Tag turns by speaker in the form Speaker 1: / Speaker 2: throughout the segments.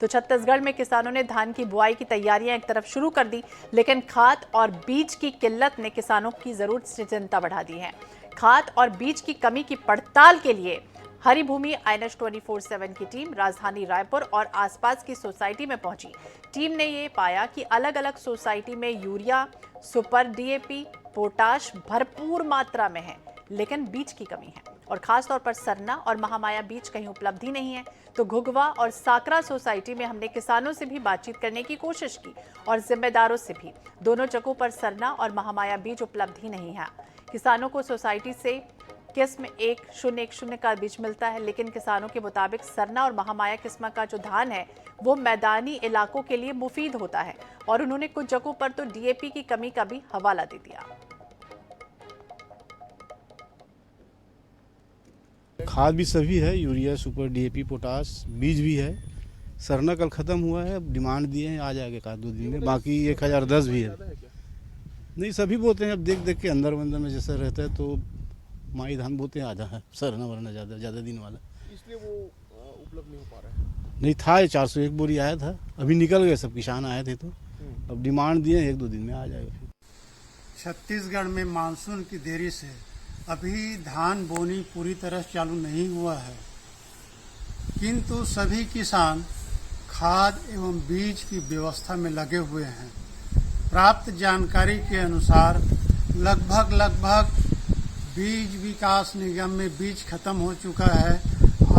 Speaker 1: तो छत्तीसगढ़ में किसानों ने धान की बुआई की तैयारियां एक तरफ शुरू कर दी, लेकिन खाद और बीज की किल्लत ने किसानों की जरूरत से चिंता बढ़ा दी है। खाद और बीज की कमी की पड़ताल के लिए हरिभूमि INS 24/7 की टीम राजधानी रायपुर और आसपास की सोसाइटी में पहुंची। टीम ने ये पाया कि अलग अलग सोसाइटी में यूरिया, सुपर DAP, पोटाश भरपूर मात्रा में है, लेकिन बीज की कमी है और खासतौर पर सरना और महामाया बीज कहीं उपलब्ध ही नहीं है। तो घुघवा और साकरा सोसाइटी में हमने किसानों से भी बातचीत करने की कोशिश की और जिम्मेदारों से भी। दोनों जगहों पर सरना और महामाया बीज उपलब्ध ही नहीं है। किसानों को सोसाइटी से किस्म 1010 का बीज मिलता है, लेकिन किसानों के मुताबिक सरना और महामाया किस्म का जो धान है वो मैदानी इलाकों के लिए मुफीद होता है और उन्होंने कुछ जगहों पर तो DAP की कमी का भी हवाला दे दिया।
Speaker 2: खाद भी सभी है, यूरिया, सुपर DAP, पोटाश, बीज भी है। सरना कल ख़त्म हुआ है, अब डिमांड दिए हैं, आ जाएगा 1-2 दिन में। बाकी 1010 भी है। नहीं, सभी बोते हैं, अब देख देख के अंदर में जैसा रहता है तो माई धान बोते हैं, आधा है सरना वरना ज़्यादा दिन वाला,
Speaker 3: इसलिए वो उपलब्ध नहीं हो पा रहा है।
Speaker 2: नहीं था, 401 बोरी आया था, अभी निकल गए, सब किसान आए थे तो अब डिमांड दिए, 1-2 दिन में आ जाएगा। फिर
Speaker 4: छत्तीसगढ़ में मानसून की देरी से अभी धान बोनी पूरी तरह चालू नहीं हुआ है, किंतु सभी किसान खाद एवं बीज की व्यवस्था में लगे हुए हैं। प्राप्त जानकारी के अनुसार लगभग बीज विकास निगम में बीज खत्म हो चुका है।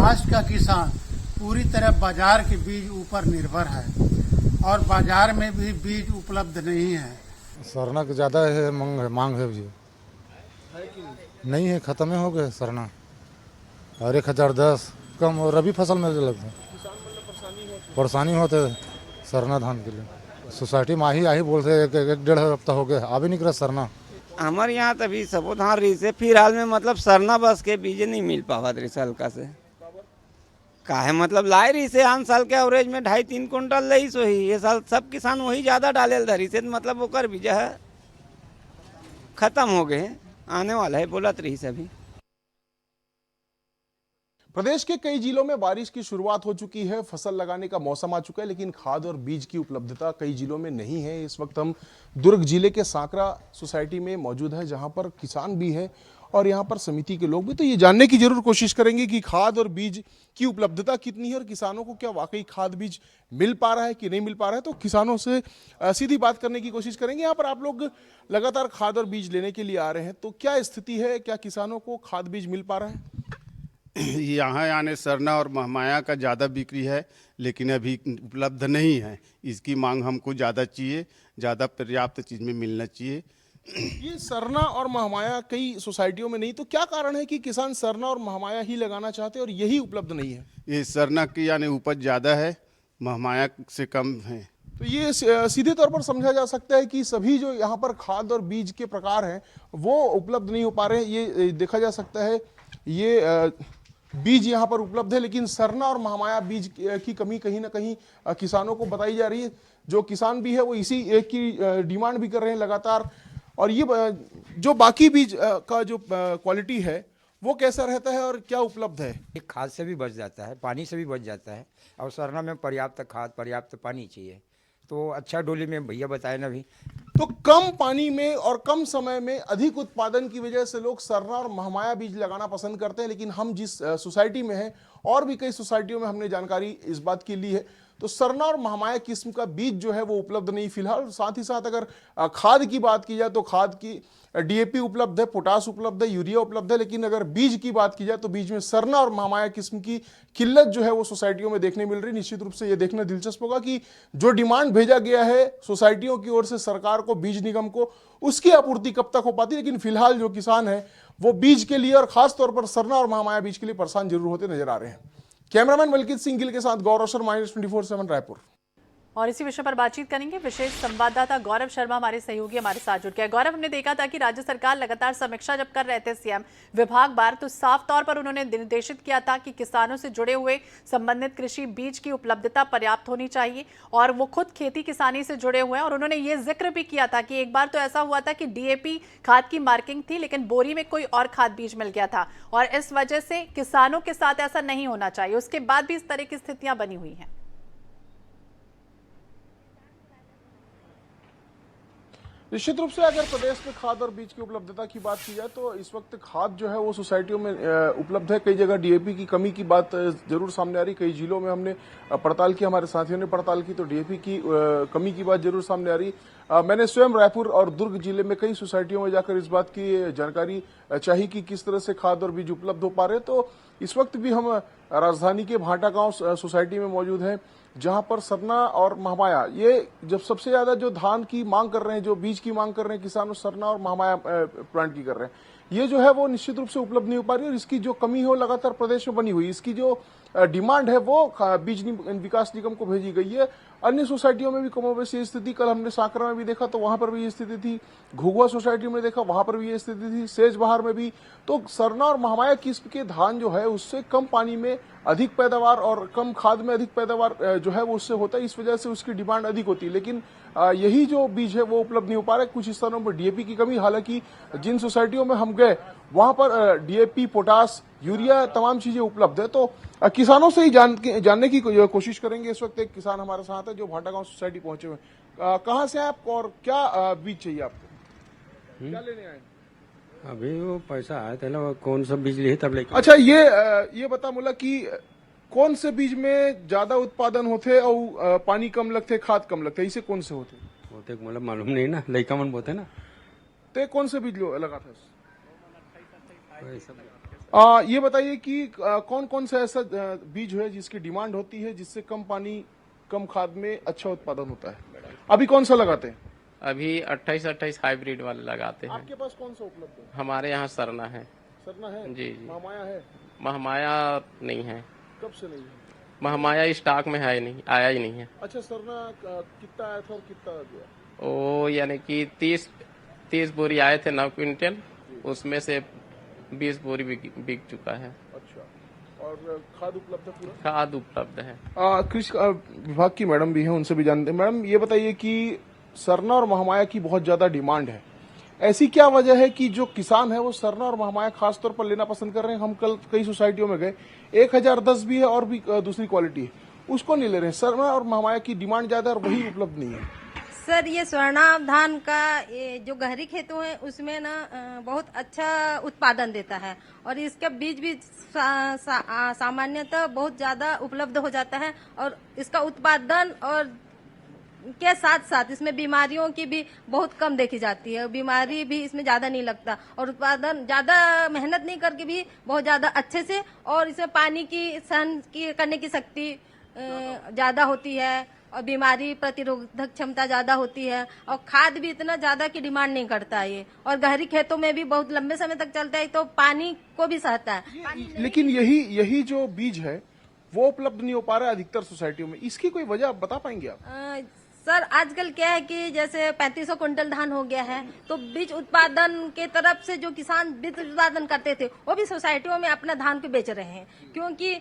Speaker 4: आज का किसान पूरी तरह बाजार के बीज ऊपर निर्भर है और बाजार में भी बीज उपलब्ध नहीं है।
Speaker 5: सरना का ज़्यादा है, मांग है जी, नहीं है, खत्म हो गए सरना। और 1010 कम और रबी फसल में लगता है, परेशानी होते सरना धान के लिए। सोसाइटी में आही बोलते 1-1.5 हफ्ता हो गया, आ भी नहीं रहा सरना।
Speaker 6: हमारे यहाँ तभी सबो धान रही से फिलहाल में मतलब सरना बस के बीज नहीं मिल पावा रही हल्का से काहे मतलब लाए रही से आम साल के एवरेज में 2.5-3 कुंटल लही सो ही। ये साल सब किसान वही ज़्यादा डाले धरी से मतलब वो कर बीजा है खत्म हो गए, आने वाला है बोलत रही सभी।
Speaker 3: प्रदेश के कई जिलों में बारिश की शुरुआत हो चुकी है, फसल लगाने का मौसम आ चुका है, लेकिन खाद और बीज की उपलब्धता कई जिलों में नहीं है। इस वक्त हम दुर्ग जिले के साकरा सोसाइटी में मौजूद है, जहां पर किसान भी है और यहां पर समिति के लोग भी। तो ये जानने की जरूर कोशिश करेंगे कि खाद और बीज की उपलब्धता कितनी है और किसानों को क्या वाकई खाद बीज मिल पा रहा है कि नहीं मिल पा रहा है। तो किसानों से सीधी बात करने की कोशिश करेंगे। यहाँ पर आप लोग लगातार खाद और बीज लेने के लिए आ रहे हैं, तो क्या स्थिति है, क्या किसानों को खाद बीज मिल पा रहा है?
Speaker 2: यहाँ यानी सरना और महमाया का ज़्यादा बिक्री है, लेकिन अभी उपलब्ध नहीं है। इसकी मांग हमको ज़्यादा चाहिए, ज़्यादा पर्याप्त चीज़ में मिलना चाहिए।
Speaker 3: ये सरना और महमाया कई सोसाइटियों में नहीं, तो क्या कारण है कि किसान सरना और महमाया ही लगाना चाहते हैं और यही उपलब्ध नहीं है?
Speaker 2: ये सरना की यानी उपज ज़्यादा है, महमाया से कम है।
Speaker 3: तो ये सीधे तौर पर समझा जा सकता है कि सभी जो यहाँ पर खाद और बीज के प्रकार हैं वो उपलब्ध नहीं हो पा रहे हैं। ये देखा जा सकता है, ये बीज यहाँ पर उपलब्ध है, लेकिन सरना और महमाया बीज की कमी कहीं ना कहीं किसानों को बताई जा रही है। जो किसान भी है वो इसी एक की डिमांड भी कर रहे हैं लगातार। और ये जो बाकी बीज का जो क्वालिटी है वो कैसा रहता है और क्या उपलब्ध है?
Speaker 7: एक खाद से भी बच जाता है, पानी से भी बच जाता है, और सरना में पर्याप्त खाद पर्याप्त पानी चाहिए। तो अच्छा डोली में भैया बताए ना भी,
Speaker 3: तो कम पानी में और कम समय में अधिक उत्पादन की वजह से लोग सरना और महमाया बीज लगाना पसंद करते हैं। लेकिन हम जिस सोसाइटी में हैं और भी कई सोसाइटियों में हमने जानकारी इस बात की ली है, तो सरना और महमाया किस्म का बीज जो है वो उपलब्ध नहीं फिलहाल। साथ ही साथ अगर खाद की बात की जाए तो खाद की DAP उपलब्ध है, पोटाश उपलब्ध है, यूरिया उपलब्ध है, लेकिन अगर बीज की बात की जाए तो बीज में सरना और महमाया किस्म की किल्लत जो है वो सोसाइटियों में देखने मिल रही है। निश्चित रूप से ये देखना दिलचस्प होगा कि जो डिमांड भेजा गया है सोसाइटियों की ओर से सरकार को, बीज निगम को, उसकी आपूर्ति कब तक हो पाती है। लेकिन फिलहाल जो किसान है वो बीज के लिए और खासतौर पर सरना और महमाया बीज के लिए परेशान जरूर होते नजर आ रहे हैं। कैमरामैन मलकित सिंह गिल के साथ गौरव शर्मा, INS 24/7 रायपुर।
Speaker 1: और इसी विषय पर बातचीत करेंगे। विशेष संवाददाता गौरव शर्मा हमारे सहयोगी हमारे साथ जुड़ गए। गौरव, हमने देखा था कि राज्य सरकार लगातार समीक्षा जब कर रहे थे सीएम विभाग बार, तो साफ तौर पर उन्होंने निर्देशित किया था कि किसानों से जुड़े हुए संबंधित कृषि बीज की उपलब्धता पर्याप्त होनी चाहिए और वो खुद खेती किसानी से जुड़े हुए हैं। और उन्होंने ये जिक्र भी किया था कि एक बार तो ऐसा हुआ था कि DAP खाद की मार्किंग थी, लेकिन बोरी में कोई और खाद बीज मिल गया था और इस वजह से किसानों के साथ ऐसा नहीं होना चाहिए। उसके बाद भी इस तरह की स्थितियां बनी हुई हैं।
Speaker 3: निश्चित रूप से अगर प्रदेश में खाद और बीज की उपलब्धता की बात की जाए तो इस वक्त खाद जो है वो सोसाइटियों में उपलब्ध है। कई जगह डीएपी की कमी की बात जरूर सामने आ रही। कई जिलों में हमने पड़ताल की, हमारे साथियों ने पड़ताल की, तो डीएपी की कमी की बात जरूर सामने आ रही। मैंने स्वयं रायपुर और दुर्ग जिले में कई सोसाइटियों में जाकर इस बात की जानकारी चाहिए कि किस तरह से खाद और बीज उपलब्ध हो पा रहे। तो इस वक्त भी हम राजधानी के भाटा गांव सोसाइटी में मौजूद हैं, जहां पर सरना और महमाया ये जब सबसे ज्यादा जो धान की मांग कर रहे हैं, जो बीज की मांग कर रहे हैं किसान, सरना और महमाया प्लांट की कर रहे हैं। ये जो है वो निश्चित रूप से उपलब्ध नहीं हो पा रही और इसकी जो कमी हो लगातार प्रदेश में बनी हुई, इसकी जो डिमांड है वो बीज विकास निगम को भेजी गई है। अन्य सोसाइटियों में भी कमोबेश ये स्थिति, कल हमने साकरा में भी देखा तो वहां पर भी ये स्थिति थी, घुघुआ सोसाइटी में देखा वहां पर भी ये स्थिति थी, सेजबहार में भी। तो सरना और महमाया किस्म के धान जो है उससे कम पानी में अधिक पैदावार और कम खाद में अधिक पैदावार जो है वो उससे होता है, इस वजह से उसकी डिमांड अधिक होती है। लेकिन यही जो बीज है वो उपलब्ध नहीं हो पा रहा है। कुछ स्थानों पर डीएपी की कमी, हालांकि जिन सोसाइटियों में हम गए वहां पर डीएपी, पोटास, यूरिया तमाम चीजें उपलब्ध है। तो किसानों से ही जानने की कोशिश करेंगे। इस वक्त एक किसान हमारे साथ है जो भाटा गांव सोसाइटी पहुंचे हुए। कहाँ से आप और क्या बीज चाहिए आपको, क्या लेने आए?
Speaker 8: अभी वो पैसा आया था ना, वो कौन सा बीज लिए तब लेके।
Speaker 3: अच्छा, ये बता मुला कि कौन से बीज में ज्यादा उत्पादन होते और पानी कम लगते, खाद कम लगते, इसे कौन से होते?
Speaker 8: होते मतलब मालूम नहीं ना, लड़का मन बोते ना।
Speaker 3: ते कौन से बीज लगा था?
Speaker 8: वही सब।
Speaker 3: ये बताइए कि कौन कौन सा ऐसा बीज है जिसकी डिमांड होती है, जिससे कम पानी कम खाद में अच्छा उत्पादन होता है? अभी कौन सा लगाते हैं?
Speaker 9: अभी 28 हाइब्रिड वाले लगाते हैं।
Speaker 3: आपके पास कौन सा उपलब्ध है?
Speaker 9: हमारे यहाँ सरना है।
Speaker 3: सरना है?
Speaker 9: जी जी।
Speaker 3: महमाया है?
Speaker 9: महमाया नहीं है।
Speaker 3: कब से नहीं है?
Speaker 9: महमाया स्टॉक में है नहीं, आया ही नहीं है।
Speaker 3: अच्छा, सरना कितना आया था और कितना गया?
Speaker 9: ओ यानी कि 30 बोरी आए थे 9 क्विंटल, उसमें से 20 बोरी बिक चुका है।
Speaker 3: अच्छा, और खाद उपलब्ध है पूरा?
Speaker 9: खाद उपलब्ध है।
Speaker 3: कृषि विभाग की मैडम भी है, उनसे भी जानते हैं। मैडम, ये बताइए कि सरना और महमाया की बहुत ज्यादा डिमांड है, ऐसी क्या वजह है कि जो किसान है वो सरना और महमाया खासतौर पर लेना पसंद कर रहे हैं? हम कल कई सोसाइटियों में गए, 1010 भी है और भी दूसरी क्वालिटी है, उसको नहीं ले रहे हैं। सरना और महमाया की डिमांड ज्यादा है और वही उपलब्ध नहीं है।
Speaker 10: सर, ये स्वर्णा धान का ये जो गहरी खेतों है उसमें ना बहुत अच्छा उत्पादन देता है और इसका बीज भी सामान्यतः बहुत ज्यादा उपलब्ध हो जाता है और इसका उत्पादन और के साथ साथ इसमें बीमारियों की भी बहुत कम देखी जाती है। बीमारी भी इसमें ज्यादा नहीं लगता और उत्पादन ज्यादा मेहनत नहीं करके भी बहुत ज्यादा अच्छे से, और इसमें पानी की सहन की करने की शक्ति ज्यादा होती है और बीमारी प्रतिरोधक क्षमता ज्यादा होती है और खाद भी इतना ज्यादा की डिमांड नहीं करता है ये, और गहरी खेतों में भी बहुत लंबे समय तक चलता है तो पानी को भी सहता है।
Speaker 3: लेकिन यही जो बीज है वो उपलब्ध नहीं हो पा रहा है अधिकतर सोसाइटियों में, इसकी कोई वजह बता पाएंगे आप?
Speaker 10: सर, आजकल क्या है कि जैसे 3500 क्विंटल धान हो गया है तो बीज उत्पादन के तरफ से जो किसान बीज उत्पादन करते थे वो भी सोसाइटियों में अपना धान को बेच रहे हैं, क्योंकि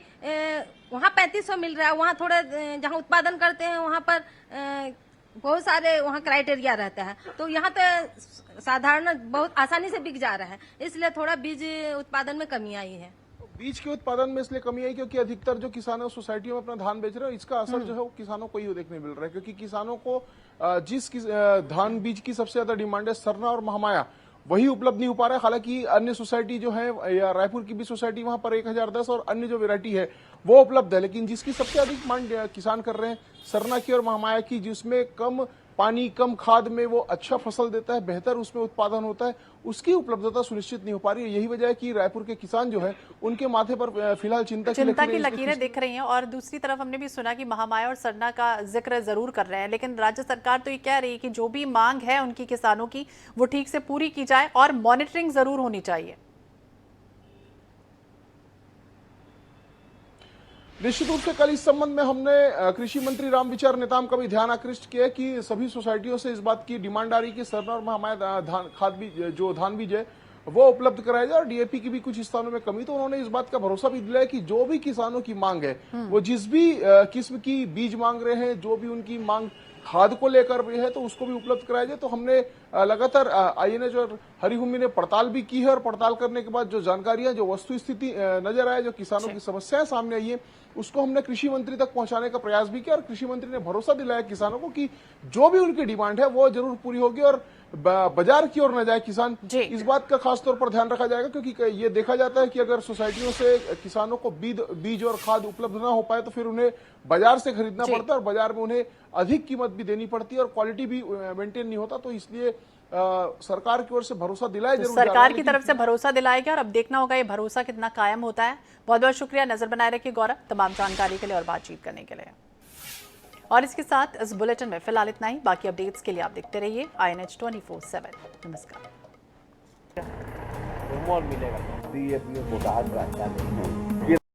Speaker 10: वहाँ 3500 मिल रहा है, वहाँ थोड़ा जहाँ उत्पादन करते हैं वहाँ पर बहुत सारे वहाँ क्राइटेरिया रहता है, तो यहाँ तो साधारण बहुत आसानी से बिक जा रहा है, इसलिए थोड़ा बीज उत्पादन में कमी आई है।
Speaker 3: बीज के उत्पादन में इसलिए कमी आई क्योंकि अधिकतर जो किसान है सोसाइटियों में अपना धान बेच रहे हैं, इसका असर जो है वो किसानों को ही देखने मिल रहा है, क्योंकि किसानों को जिस धान बीज की सबसे ज्यादा डिमांड है सरना और महमाया, वही उपलब्ध नहीं हो पा रहा है। हालांकि अन्य सोसाइटी जो है या रायपुर की भी सोसाइटी, वहां पर 1010 और अन्य जो वेरायटी है वो उपलब्ध है, लेकिन जिसकी सबसे अधिक मांग किसान कर रहे हैं सरना की और महमाया की, जिसमें कम पानी कम खाद में वो अच्छा फसल देता है, बेहतर उसमें उत्पादन होता है, उसकी उपलब्धता सुनिश्चित नहीं हो पा रही है। यही वजह है कि रायपुर के किसान जो है उनके माथे पर फिलहाल चिंता
Speaker 1: की लकीरें दिख रही हैं। और दूसरी तरफ हमने भी सुना कि महमाया और सरना का जिक्र जरूर कर रहे हैं, लेकिन राज्य सरकार तो ये कह रही है कि जो भी मांग है उनकी किसानों की वो ठीक से पूरी की जाए और मॉनिटरिंग जरूर होनी चाहिए।
Speaker 3: निश्चित रूप से कल इस संबंध में हमने कृषि मंत्री रामविचार नेताम का भी ध्यान आकृष्ट किया कि सभी सोसाइटियों से इस बात की डिमांड आ रही कि सरना और महमाया खाद बीज, जो धान बीज है वो उपलब्ध कराया जाए, और डीएपी की भी कुछ स्थानों में कमी, तो उन्होंने इस बात का भरोसा भी दिलाया कि जो भी किसानों की मांग है वो जिस भी किस्म की बीज मांग रहे हैं, जो भी उनकी मांग खाद को लेकर भी है तो उसको भी उपलब्ध कराया जाए। तो हमने लगातार आईएनएच और हरिहुम्मी ने पड़ताल भी की है और पड़ताल करने के बाद जो जानकारियां, जो वस्तु स्थिति नजर आए, जो किसानों की समस्याएं सामने आई है उसको हमने कृषि मंत्री तक पहुंचाने का प्रयास भी किया और कृषि मंत्री ने भरोसा दिलाया किसानों को कि जो भी उनकी डिमांड है वो जरूर पूरी होगी और बाजार की ओर न जाए किसान। इस बात का खास तौर पर ध्यान रखा जाएगा क्योंकि ये देखा जाता है कि अगर सोसाइटियों से किसानों को बीज और खाद उपलब्ध ना हो पाए तो फिर उन्हें बाजार से खरीदना पड़ता है और बाजार में उन्हें अधिक कीमत भी देनी पड़ती है और क्वालिटी भी मेंटेन नहीं होता। तो इसलिए सरकार की ओर से भरोसा दिलाया जरूर जा रहा है,
Speaker 1: सरकार की तरफ से भरोसा दिलाया गया और अब देखना होगा ये भरोसा कितना कायम होता है। बहुत बहुत शुक्रिया, नजर बनाए रखिए गौरव, तमाम जानकारी के लिए और बातचीत करने के लिए। और इसके साथ इस बुलेटिन में फिलहाल इतना ही। बाकी अपडेट्स के लिए आप देखते रहिए INH 24/7। नमस्कार।
Speaker 11: मिलेगा